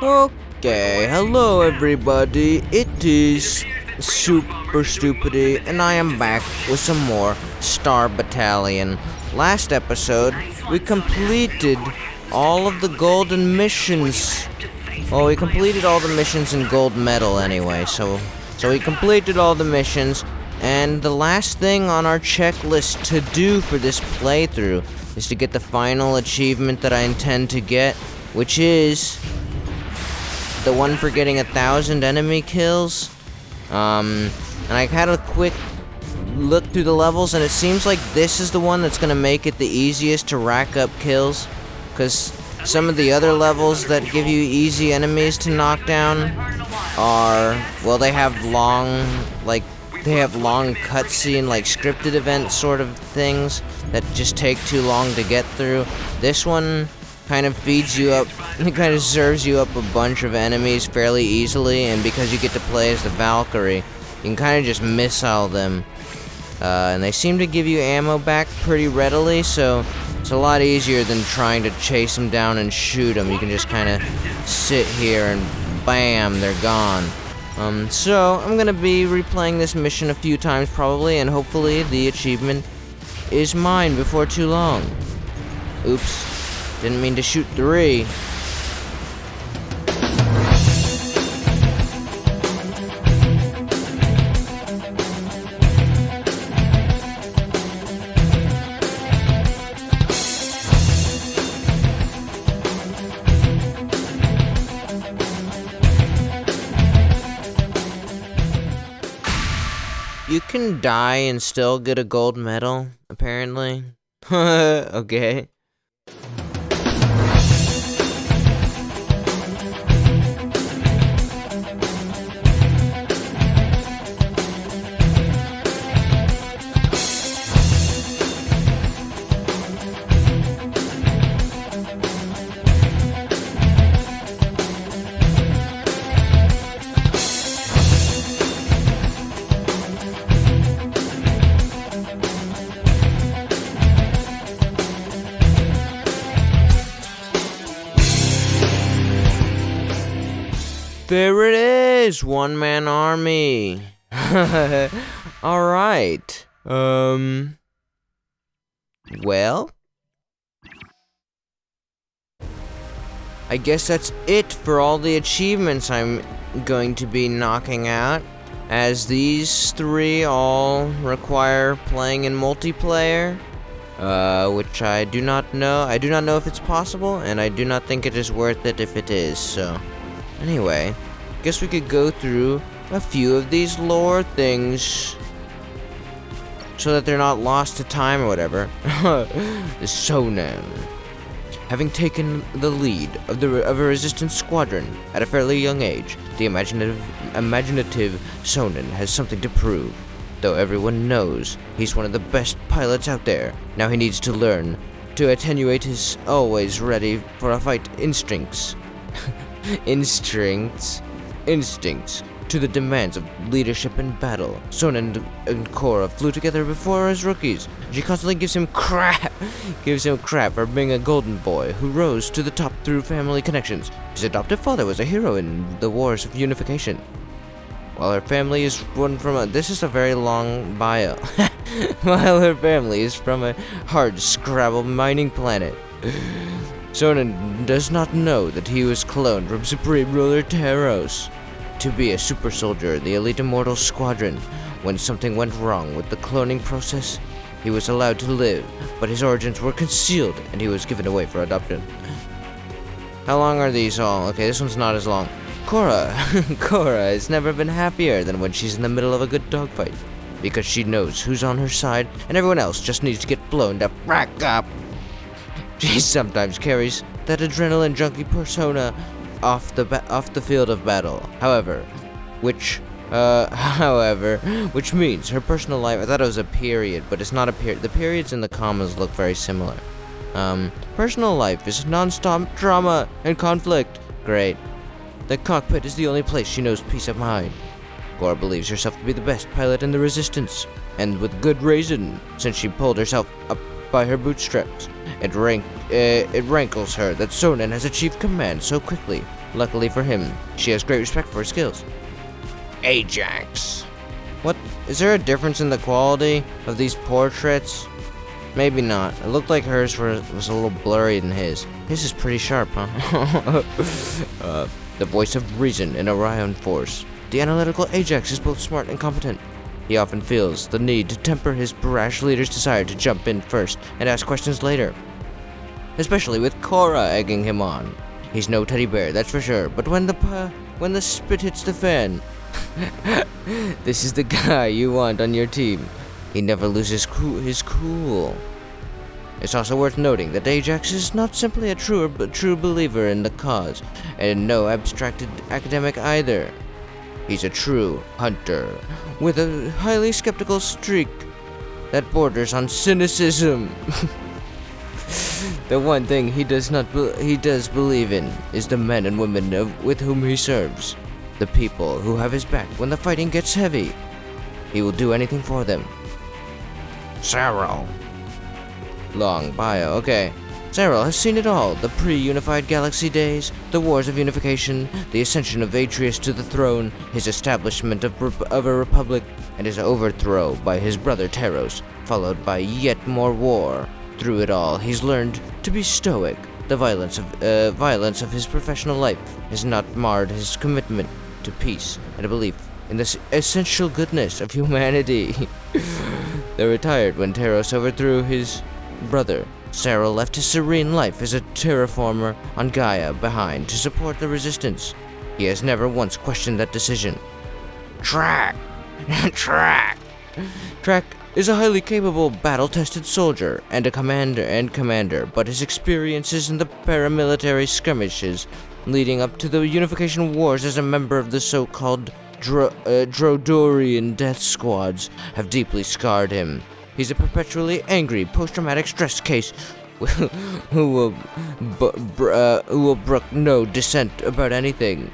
Okay, hello everybody, it is Superstupidy, and I am back with some more Star Battalion. Last episode, we completed all of the golden missions. Well, we completed all the missions in gold medal anyway, so we completed all the missions, and the last thing on our checklist to do for this playthrough is to get the final achievement that I intend to get, which is the one for getting 1,000 enemy kills. And I had a quick look through the levels, and it seems like this is the one that's gonna make it the easiest to rack up kills, because some of the other levels that give you easy enemies to knock down are, well, they have long cutscene, like scripted event sort of things that just take too long to get through. This one kind of feeds you up, it kind of serves you up a bunch of enemies fairly easily, and because you get to play as the Valkyrie, you can kind of just missile them. And they seem to give you ammo back pretty readily, so it's a lot easier than trying to chase them down and shoot them. You can just kind of sit here and bam, they're gone. So I'm gonna be replaying this mission a few times probably, and hopefully the achievement is mine before too long. Oops. Didn't mean to shoot 3. You can die and still get a gold medal, apparently. Okay. There it is! One-man army. Alright. Well, I guess that's it for all the achievements I'm going to be knocking out, as these 3 all require playing in multiplayer, which I do not know. I do not know if it's possible, and I do not think it is worth it if it is, so anyway, guess we could go through a few of these lore things so that they're not lost to time or whatever. The Sonan. Having taken the lead of a resistance squadron at a fairly young age, the imaginative Sonan has something to prove. Though everyone knows he's one of the best pilots out there, now he needs to learn to attenuate his always ready for a fight instincts. Instincts to the demands of leadership in battle. Sonan and Cora flew together before as rookies. She constantly gives him crap for being a golden boy who rose to the top through family connections. His adoptive father was a hero in the wars of unification. While her family is this is a very long bio. While her family is from a hard-scrabble mining planet. Sonan does not know that he was cloned from Supreme Ruler Taros to be a super soldier in the Elite Immortal Squadron. When something went wrong with the cloning process, he was allowed to live, but his origins were concealed and he was given away for adoption. How long are these all? Okay, this one's not as long. Cora has never been happier than when she's in the middle of a good dogfight, because she knows who's on her side and everyone else just needs to get blown to rack up. She sometimes carries that adrenaline junkie persona off the field of battle. However, which means her personal life. I thought it was a period, but it's not a period. The periods and the commas look very similar. Personal life is non-stop drama and conflict. Great. The cockpit is the only place she knows peace of mind. Cora believes herself to be the best pilot in the Resistance, and with good reason, since she pulled herself up by her bootstraps. It rankles her that Sonen has achieved command so quickly. Luckily for him, she has great respect for his skills. Ajax. What? Is there a difference in the quality of these portraits? Maybe not. It looked like hers was a little blurry than his. His is pretty sharp, huh? The voice of reason in Orion Force. The analytical Ajax is both smart and competent. He often feels the need to temper his brash leader's desire to jump in first and ask questions later. Especially with Korra egging him on. He's no teddy bear, that's for sure, but when the spit hits the fan, this is the guy you want on your team. He never loses his cool. It's also worth noting that Ajax is not simply a true believer in the cause, and no abstracted academic either. He's a true hunter, with a highly skeptical streak that borders on cynicism. The one thing he does believe in is the men and women with whom he serves. The people who have his back when the fighting gets heavy. He will do anything for them. Sarel. Long bio, okay. Sarel has seen it all. The pre-unified galaxy days, the wars of unification, the ascension of Atreus to the throne, his establishment of a republic, and his overthrow by his brother Teros, followed by yet more war. Through it all, he's learned to be stoic. The violence of his professional life has not marred his commitment to peace and a belief in the essential goodness of humanity. They retired when Teros overthrew his brother. Sarah left his serene life as a terraformer on Gaia behind to support the resistance. He has never once questioned that decision. Track is a highly capable, battle-tested soldier and a commander, but his experiences in the paramilitary skirmishes leading up to the Unification Wars as a member of the so-called Drodorian death squads have deeply scarred him. He's a perpetually angry, post-traumatic stress case who will brook no dissent about anything,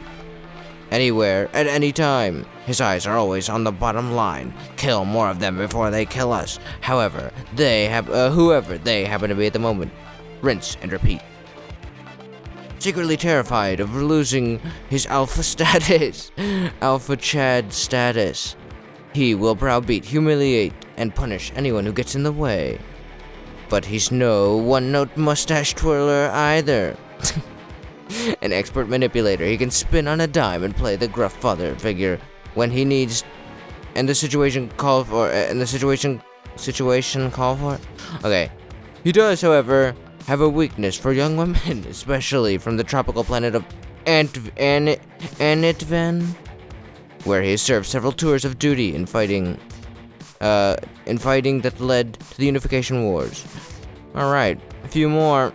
anywhere, at any time. His eyes are always on the bottom line. Kill more of them before they kill us. However, whoever they happen to be at the moment. Rinse and repeat. Secretly terrified of losing his alpha Chad status, he will browbeat, humiliate, and punish anyone who gets in the way. But he's no one-note mustache twirler either. An expert manipulator, he can spin on a dime and play the gruff father figure when he needs, and the situation call for it. Okay. He does, however, have a weakness for young women, especially from the tropical planet of Anitvan, where he has served several tours of duty in fighting that led to the Unification Wars. Alright, a few more.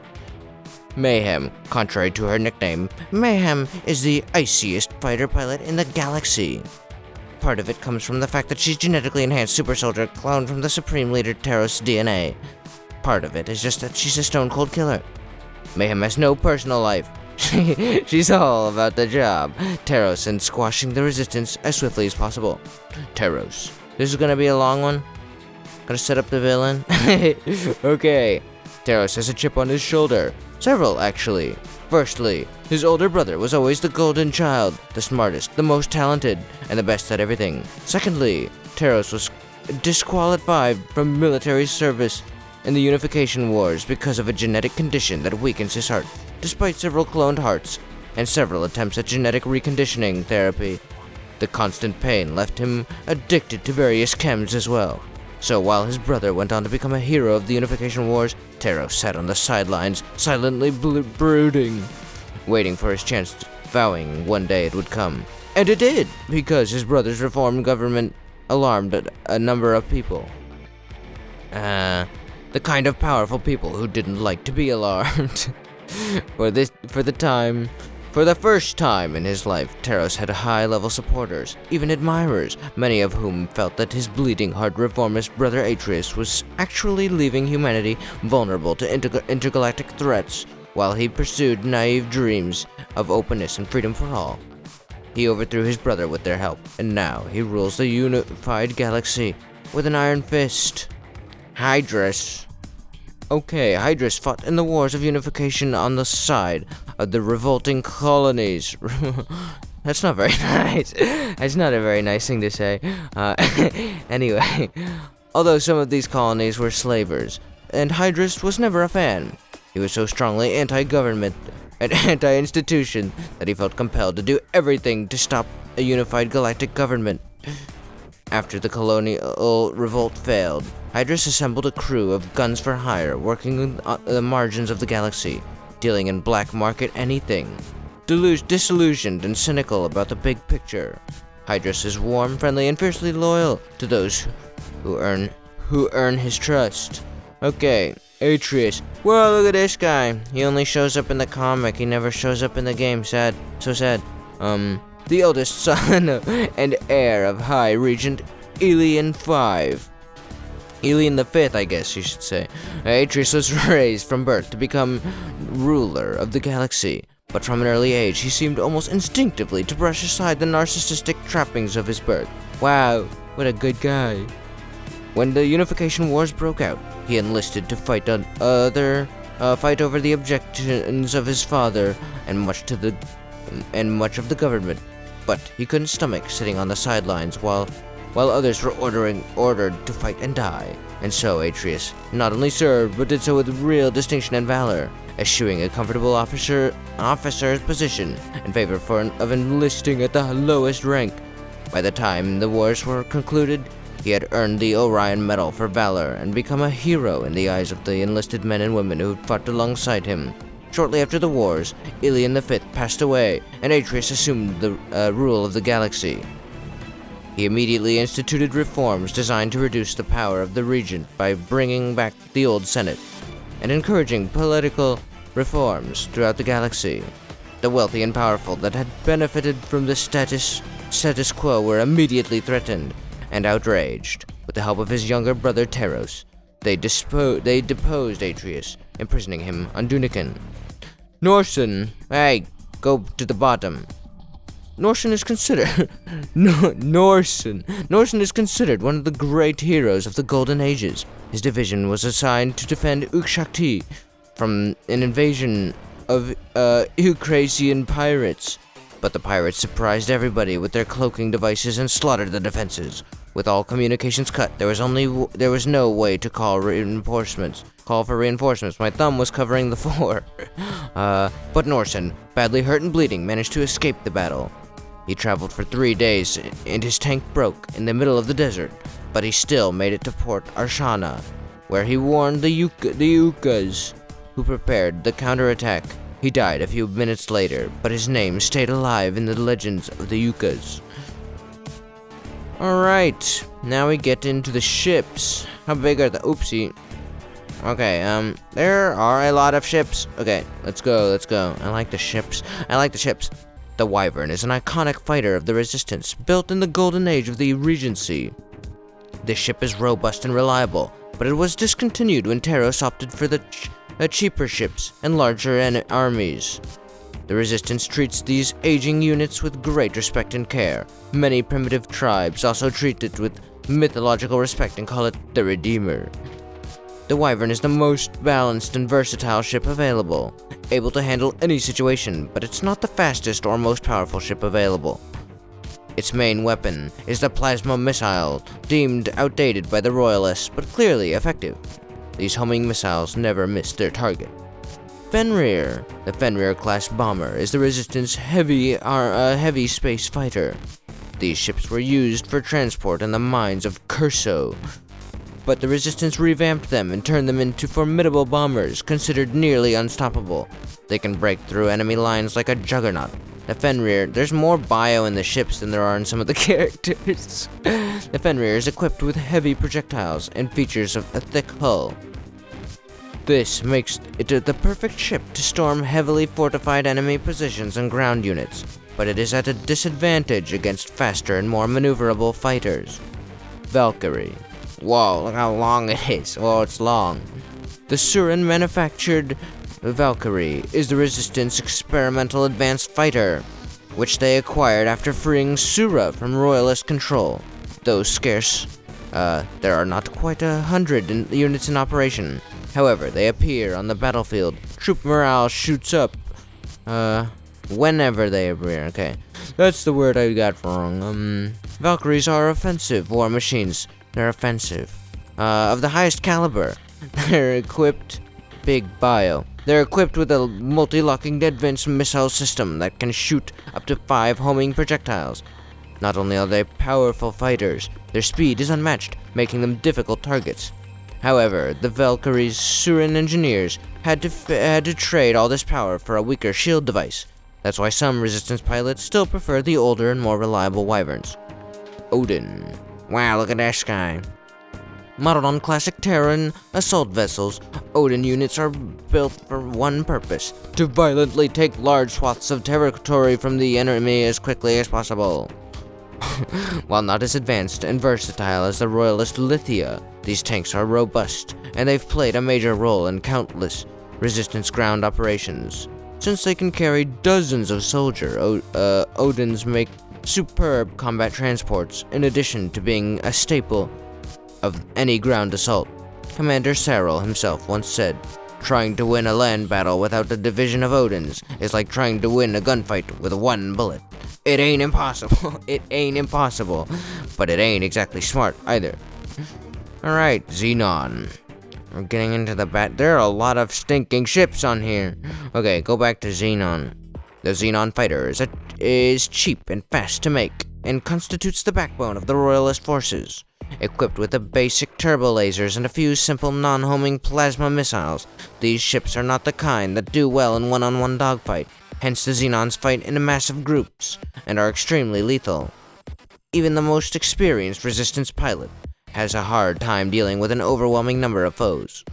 Mayhem. Contrary to her nickname, Mayhem is the iciest fighter pilot in the galaxy. Part of it comes from the fact that she's genetically enhanced super soldier cloned from the Supreme Leader Teros' DNA. Part of it is just that she's a stone-cold killer. Mayhem has no personal life. She's all about the job. Teros and squashing the resistance as swiftly as possible. Teros. This is gonna be a long one. Gonna set up the villain. Okay. Teros has a chip on his shoulder. Several, actually. Firstly, his older brother was always the golden child, the smartest, the most talented, and the best at everything. Secondly, Teros was disqualified from military service in the Unification Wars because of a genetic condition that weakens his heart. Despite several cloned hearts and several attempts at genetic reconditioning therapy, the constant pain left him addicted to various chems as well. So while his brother went on to become a hero of the Unification Wars, Teros sat on the sidelines, silently brooding, waiting for his chance, vowing one day it would come. And it did, because his brother's reformed government alarmed a number of people. The kind of powerful people who didn't like to be alarmed. For the first time in his life, Teros had high-level supporters, even admirers, many of whom felt that his bleeding heart reformist brother Atreus was actually leaving humanity vulnerable to intergalactic threats, while he pursued naive dreams of openness and freedom for all. He overthrew his brother with their help, and now he rules the unified galaxy with an iron fist. Hydrus. Okay, Hydrus fought in the wars of unification on the side of the revolting colonies. That's not very nice. That's not a very nice thing to say. Anyway, although some of these colonies were slavers, and Hydrus was never a fan. He was so strongly anti-government and anti-institution that he felt compelled to do everything to stop a unified galactic government. After the colonial revolt failed, Hydrus assembled a crew of guns for hire working on the margins of the galaxy, dealing in black market anything. Disillusioned and cynical about the big picture, Hydrus is warm, friendly, and fiercely loyal to those who earn his trust. Okay, Atreus. Whoa, look at this guy. He only shows up in the comic. He never shows up in the game. Sad. So sad. The eldest son and heir of High Regent Elian V. Elian V, I guess you should say. Atreus was raised from birth to become ruler of the galaxy, but from an early age he seemed almost instinctively to brush aside the narcissistic trappings of his birth. Wow, what a good guy. When the Unification Wars broke out, he enlisted to fight over the objections of his father and much of the government. But he couldn't stomach sitting on the sidelines while others were ordered to fight and die. And so Atreus not only served, but did so with real distinction and valor, eschewing a comfortable officer's position in favor of enlisting at the lowest rank. By the time the wars were concluded, he had earned the Orion Medal for valor and become a hero in the eyes of the enlisted men and women who fought alongside him. Shortly after the wars, Elian V passed away, and Atreus assumed the rule of the galaxy. He immediately instituted reforms designed to reduce the power of the regent by bringing back the old Senate and encouraging political reforms throughout the galaxy. The wealthy and powerful that had benefited from the status quo were immediately threatened and outraged. With the help of his younger brother Teros, they deposed Atreus, imprisoning him on Dunican. Norsen, hey, go to the bottom. Norsen is considered one of the great heroes of the Golden Ages. His division was assigned to defend Ukshakti from an invasion of Eucrasian pirates. But the pirates surprised everybody with their cloaking devices and slaughtered the defenses. With all communications cut, there was no way to call for reinforcements. My thumb was covering the floor. But Norsen, badly hurt and bleeding, managed to escape the battle. He traveled for 3 days, and his tank broke in the middle of the desert, but he still made it to Port Arshana, where he warned the Ukas, who prepared the counterattack. He died a few minutes later, but his name stayed alive in the legends of the Ukas. Alright, now we get into the ships. How big are the... Oopsie. Okay, there are a lot of ships. Okay, let's go. I like the ships. The Wyvern is an iconic fighter of the Resistance, built in the golden age of the Regency. This ship is robust and reliable, but it was discontinued when Teros opted for the cheaper ships and larger armies. The Resistance treats these aging units with great respect and care. Many primitive tribes also treat it with mythological respect and call it the Redeemer. The Wyvern is the most balanced and versatile ship available, able to handle any situation, but it's not the fastest or most powerful ship available. Its main weapon is the plasma missile, deemed outdated by the Royalists, but clearly effective. These homing missiles never miss their target. Fenrir. The Fenrir-class bomber is the Resistance heavy space fighter. These ships were used for transport in the mines of Curso, but the Resistance revamped them and turned them into formidable bombers, considered nearly unstoppable. They can break through enemy lines like a juggernaut. The Fenrir, there's more bio in the ships than there are in some of the characters. The Fenrir is equipped with heavy projectiles and features of a thick hull. This makes it the perfect ship to storm heavily fortified enemy positions and ground units, but it is at a disadvantage against faster and more maneuverable fighters. Valkyrie. Whoa, look how long it is. Oh, it's long. The Surin manufactured Valkyrie is the Resistance experimental advanced fighter, which they acquired after freeing Sura from Royalist control. Though scarce, there are not quite 100 units in operation. However, they appear on the battlefield. Troop morale shoots up. Whenever they appear. Okay, that's the word I got wrong. Valkyries are offensive war machines. They're offensive. Of the highest caliber. They're equipped... Big bio. They're equipped with a multi-locking advanced missile system that can shoot up to 5 homing projectiles. Not only are they powerful fighters, their speed is unmatched, making them difficult targets. However, the Valkyries' Surin engineers had to trade all this power for a weaker shield device. That's why some Resistance pilots still prefer the older and more reliable Wyverns. Odin. Wow, look at this guy. Modeled on classic Terran assault vessels, Odin units are built for one purpose: to violently take large swaths of territory from the enemy as quickly as possible. While not as advanced and versatile as the Royalist Lithia, these tanks are robust, and they've played a major role in countless Resistance ground operations. Since they can carry dozens of soldiers, Odins make superb combat transports, in addition to being a staple of any ground assault. Commander Sarel himself once said, "Trying to win a land battle without a division of Odins is like trying to win a gunfight with one bullet. It ain't impossible." It ain't impossible, but it ain't exactly smart either. Alright, Xenon. We're getting into the there are a lot of stinking ships on here. Okay, go back to Xenon. The Xenon fighter is cheap and fast to make, and constitutes the backbone of the Royalist forces. Equipped with the basic turbo lasers and a few simple non-homing plasma missiles, these ships are not the kind that do well in one-on-one dogfight. Hence the Xenons fight in massive groups, and are extremely lethal. Even the most experienced Resistance pilot has a hard time dealing with an overwhelming number of foes.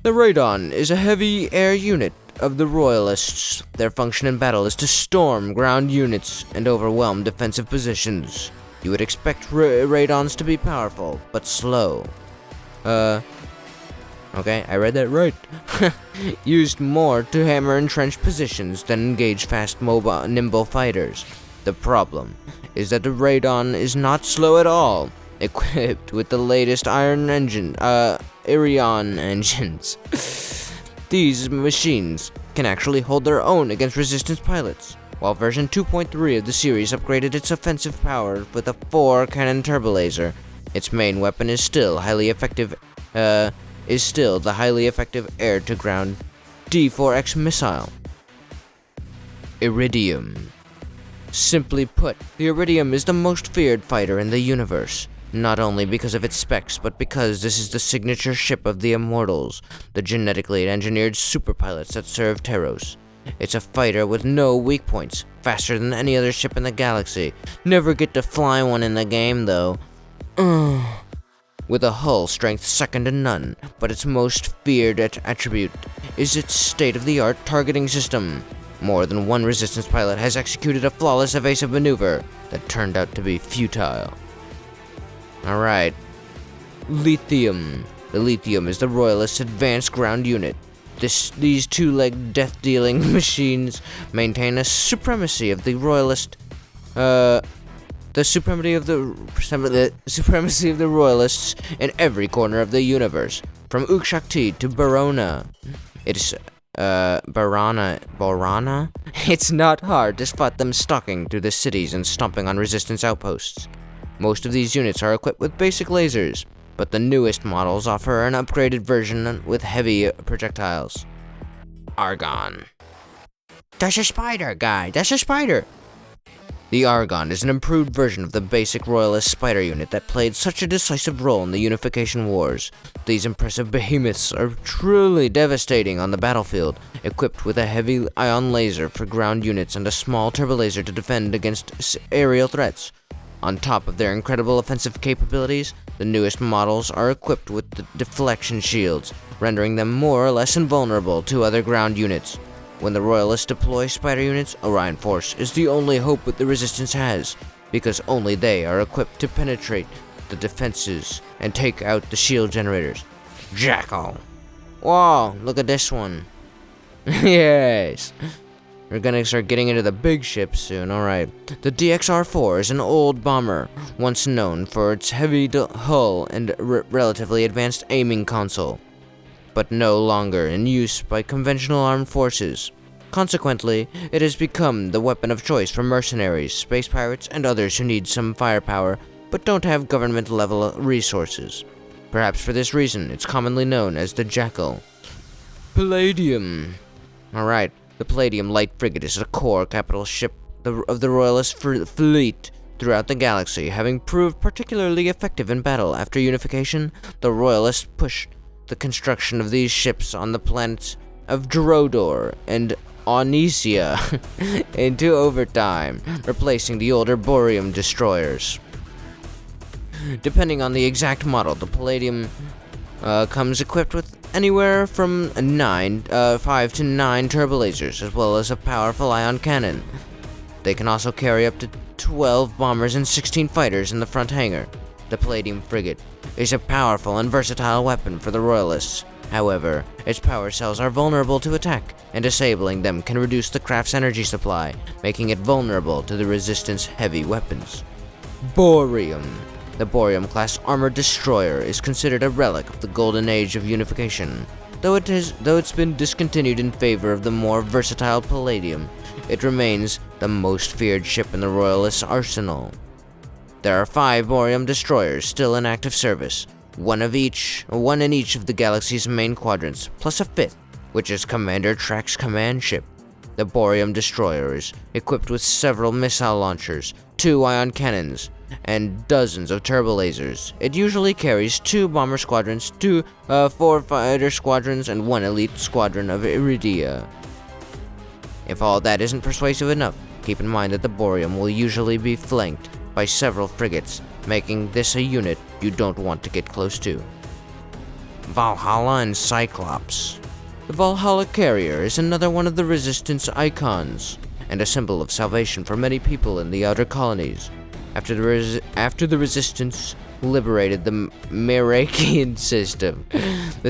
The Radon is a heavy air unit of the Royalists. Their function in battle is to storm ground units and overwhelm defensive positions. You would expect Radons to be powerful, but slow. Okay, I read that right. Used more to hammer entrenched positions than engage fast, mobile, nimble fighters. The problem is that the Radon is not slow at all. Equipped with the latest Irion engines. These machines can actually hold their own against Resistance pilots. While version 2.3 of the series upgraded its offensive power with a 4-cannon turbolaser, its main weapon is still the highly effective air-to-ground D4X missile. Iridium. Simply put, the Iridium is the most feared fighter in the universe, not only because of its specs, but because this is the signature ship of the Immortals, the genetically engineered superpilots that serve Teros. It's a fighter with no weak points, faster than any other ship in the galaxy. Never get to fly one in the game, though. With a hull strength second to none, but its most feared attribute is its state-of-the-art targeting system. More than one Resistance pilot has executed a flawless evasive maneuver that turned out to be futile. Alright. Lithium. The Lithium is the Royalist advanced ground unit. These two-legged death-dealing machines maintain a supremacy of the Royalist, the supremacy of the Royalists in every corner of the universe, from Ukshakti to Barona. It's Barana? It's not hard to spot them stalking through the cities and stomping on Resistance outposts. Most of these units are equipped with basic lasers, but the newest models offer an upgraded version with heavy projectiles. Argon. That's a spider, guy. That's a spider. The Argon is an improved version of the basic Royalist spider unit that played such a decisive role in the Unification Wars. These impressive behemoths are truly devastating on the battlefield, equipped with a heavy ion laser for ground units and a small turbolaser to defend against aerial threats. On top of their incredible offensive capabilities, the newest models are equipped with the deflection shields, rendering them more or less invulnerable to other ground units. When the Royalists deploy spider units, Orion Force is the only hope that the Resistance has, because only they are equipped to penetrate the defenses and take out the shield generators. Jackal. Whoa, look at this one. Yes. We're gonna start getting into the big ships soon, alright. The DXR-4 is an old bomber, once known for its heavy hull and relatively advanced aiming console, but no longer in use by conventional armed forces. Consequently, it has become the weapon of choice for mercenaries, space pirates, and others who need some firepower, but don't have government-level resources. Perhaps for this reason, it's commonly known as the Jackal. Palladium. Alright. The Palladium Light Frigate is a core capital ship of the Royalist fleet throughout the galaxy. Having proved particularly effective in battle after unification, the Royalists pushed the construction of these ships on the planets of Drodor and Onysia into overtime, replacing the older Boreum destroyers. Depending on the exact model, the Palladium comes equipped with anywhere from 5 to 9 turbolasers, as well as a powerful ion cannon. They can also carry up to 12 bombers and 16 fighters in the front hangar. The Palladium frigate is a powerful and versatile weapon for the Royalists. However, its power cells are vulnerable to attack, and disabling them can reduce the craft's energy supply, making it vulnerable to the Resistance heavy weapons. Boreum. The Boreum-class armored destroyer is considered a relic of the golden age of unification. Though it's been discontinued in favor of the more versatile Palladium, it remains the most feared ship in the Royalists' arsenal. There are 5 Boreum destroyers still in active service, one in each of the galaxy's main quadrants, plus a 5th, which is Commander Track's command ship. The Boreum destroyer is equipped with several missile launchers, 2 ion cannons, and dozens of turbolasers. It usually carries 2 bomber squadrons, 4 fighter squadrons, and 1 elite squadron of Iridia. If all that isn't persuasive enough, keep in mind that the Boreum will usually be flanked by several frigates, making this a unit you don't want to get close to. Valhalla and Cyclops. The Valhalla carrier is another one of the Resistance icons, and a symbol of salvation for many people in the outer colonies. After the Resistance liberated the Merakian system, the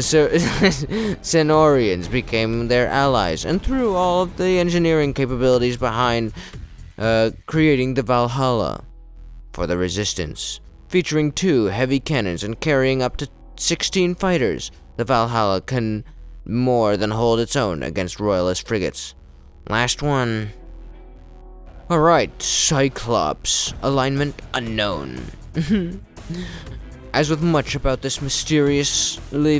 Centaurians became their allies, and threw all of the engineering capabilities behind creating the Valhalla for the Resistance. Featuring 2 heavy cannons and carrying up to 16 fighters, the Valhalla can more than hold its own against Royalist frigates. Last one. Alright, Cyclops. Alignment unknown. As with much about the mysteriously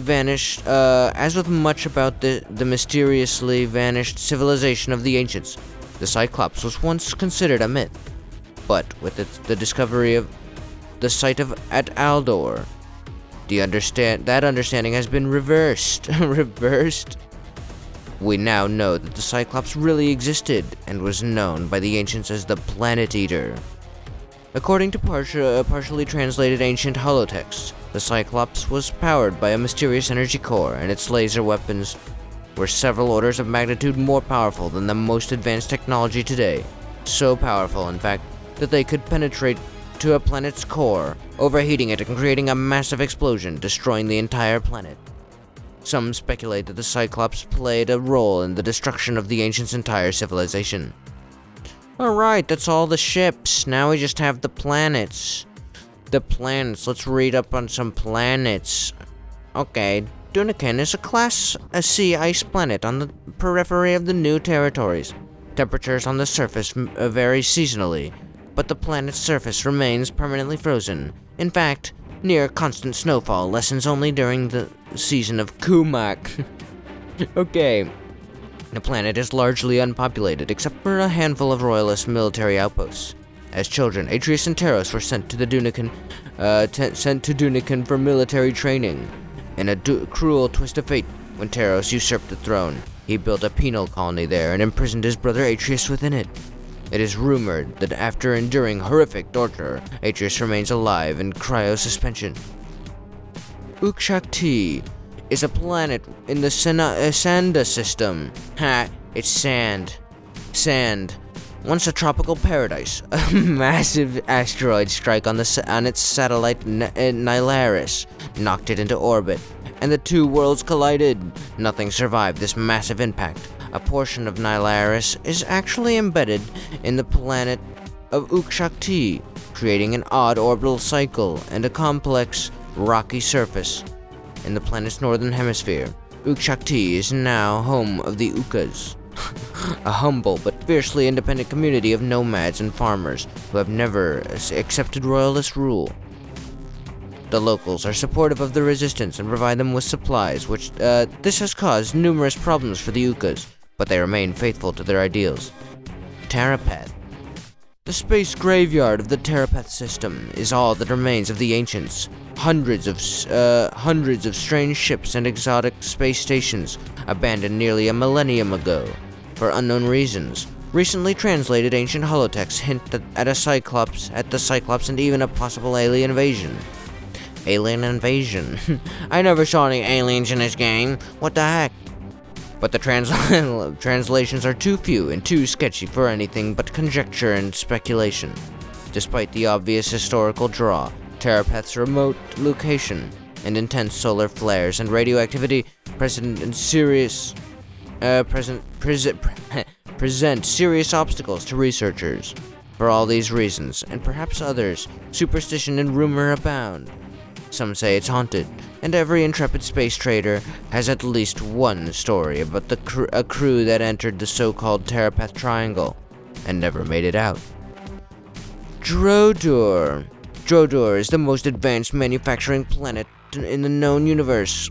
vanished civilization of the ancients, the Cyclops was once considered a myth. But with the discovery of the site at Aldor, that understanding has been reversed. We now know that the Cyclops really existed and was known by the ancients as the Planet Eater. According to partially translated ancient holotexts, the Cyclops was powered by a mysterious energy core, and its laser weapons were several orders of magnitude more powerful than the most advanced technology today. So powerful, in fact, that they could penetrate to a planet's core, overheating it and creating a massive explosion, destroying the entire planet. Some speculate that the Cyclops played a role in the destruction of the ancients' entire civilization. Alright, that's all the ships. Now we just have the planets. Let's read up on some planets. Okay, Dunican is a Class C ice planet on the periphery of the New Territories. Temperatures on the surface vary seasonally, but the planet's surface remains permanently frozen. In fact, near constant snowfall lessens only during the season of Kumak. Okay. The planet is largely unpopulated, except for a handful of Royalist military outposts. As children, Atreus and Taros were sent to Dunican for military training. In a cruel twist of fate, when Taros usurped the throne, he built a penal colony there and imprisoned his brother Atreus within it. It is rumored that after enduring horrific torture, Atreus remains alive in cryosuspension. Ukshakti is a planet in the Sanda system. Ha, it's sand. Sand. Once a tropical paradise, a massive asteroid strike on its satellite Nylaris knocked it into orbit, and the two worlds collided. Nothing survived this massive impact. A portion of Nylaris is actually embedded in the planet of Ukshakti, creating an odd orbital cycle and a complex, rocky surface. In the planet's northern hemisphere, Ukshakti is now home of the Ukas, a humble but fiercely independent community of nomads and farmers who have never accepted royalist rule. The locals are supportive of the resistance and provide them with supplies, which this has caused numerous problems for the Ukas, but they remain faithful to their ideals. Tarapath. The space graveyard of the Tarapath system is all that remains of the ancients. Hundreds of strange ships and exotic space stations abandoned nearly a millennium ago for unknown reasons. Recently translated ancient holotexts hint at the Cyclops, and even a possible alien invasion. Alien invasion? I never saw any aliens in this game. What the heck? But the translations are too few and too sketchy for anything but conjecture and speculation. Despite the obvious historical draw, Tarapath's remote location and intense solar flares and radioactivity present serious obstacles to researchers. For all these reasons, and perhaps others, superstition and rumor abound. Some say it's haunted, and every intrepid space trader has at least one story about a crew that entered the so-called Tarapath Triangle and never made it out. Drodor. Drodor is the most advanced manufacturing planet in the known universe.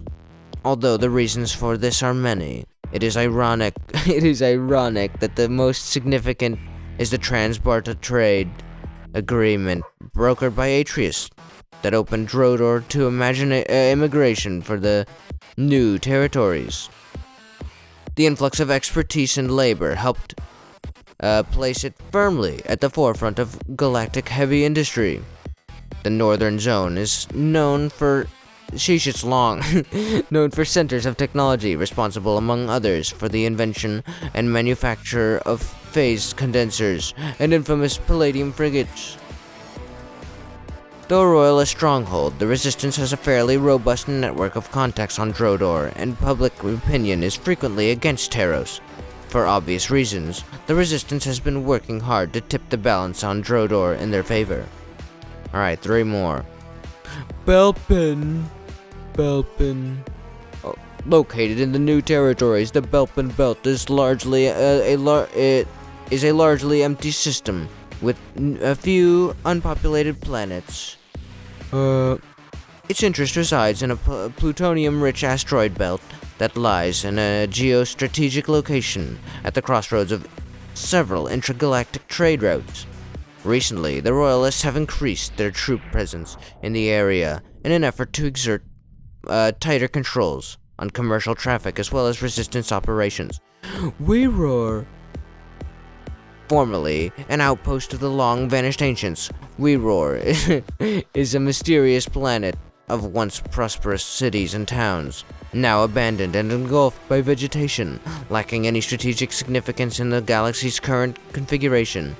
Although the reasons for this are many, it is ironic that the most significant is the Trans-Barta trade agreement brokered by Atreus that opened Drodor to immigration for the new territories. The influx of expertise and labor helped place it firmly at the forefront of galactic heavy industry. The northern zone is known for known for centers of technology, responsible among others for the invention and manufacture of phase condensers and infamous palladium frigates. Though a royalist stronghold, the resistance has a fairly robust network of contacts on Drodor, and public opinion is frequently against Taros. For obvious reasons, the resistance has been working hard to tip the balance on Drodor in their favor. Alright, 3 more. Belpin. Oh, located in the new territories, the Belpin Belt is largely a largely empty system with a few unpopulated planets. Its interest resides in a plutonium-rich asteroid belt that lies in a geostrategic location at the crossroads of several intergalactic trade routes. Recently, the Royalists have increased their troop presence in the area in an effort to exert tighter controls on commercial traffic as well as resistance operations. We roar. Formerly an outpost of the long-vanished ancients, Weroar is a mysterious planet of once prosperous cities and towns, now abandoned and engulfed by vegetation, lacking any strategic significance in the galaxy's current configuration.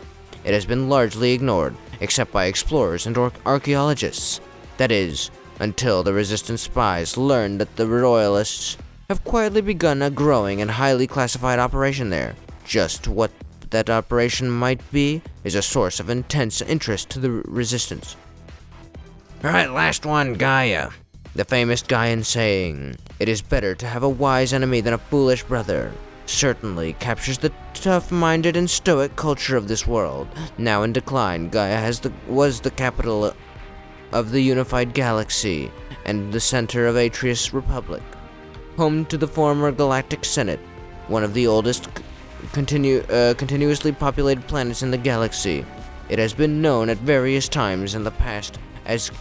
It has been largely ignored, except by explorers and archaeologists. That is, until the resistance spies learned that the Royalists have quietly begun a growing and highly classified operation there. Just what that operation might be is a source of intense interest to the resistance. Alright, last one, Gaia. The famous Gaian saying, "It is better to have a wise enemy than a foolish brother," certainly captures the tough-minded and stoic culture of this world. Now in decline, Gaia was the capital of the unified galaxy and the center of Atreus Republic, home to the former Galactic Senate, one of the oldest continuously populated planets in the galaxy. It has been known at various times in the past as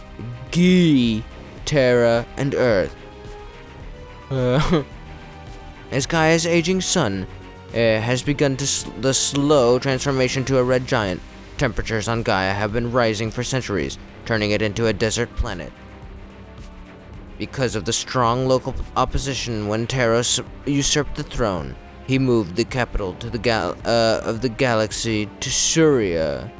Gi, Terra, and Earth. As Gaia's aging sun has begun the slow transformation to a red giant, temperatures on Gaia have been rising for centuries, turning it into a desert planet. Because of the strong local opposition when Taros usurped the throne, he moved the capital to of the galaxy to Surya,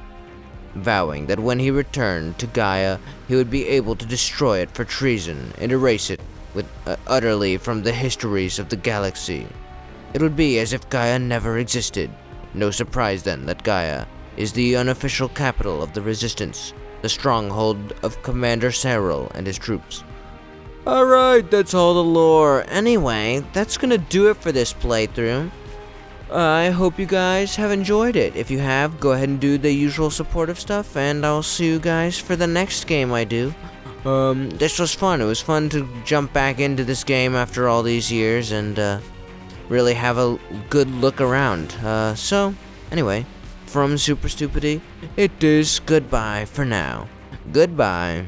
vowing that when he returned to Gaia, he would be able to destroy it for treason and erase it utterly from the histories of the galaxy. It would be as if Gaia never existed. No surprise then that Gaia is the unofficial capital of the Resistance, the stronghold of Commander Cyril and his troops. Alright, that's all the lore. Anyway, that's gonna do it for this playthrough. I hope you guys have enjoyed it. If you have, go ahead and do the usual supportive stuff, and I'll see you guys for the next game I do. This was fun. It was fun to jump back into this game after all these years and really have a good look around. So, anyway, from Superstupidy, it is goodbye for now. Goodbye.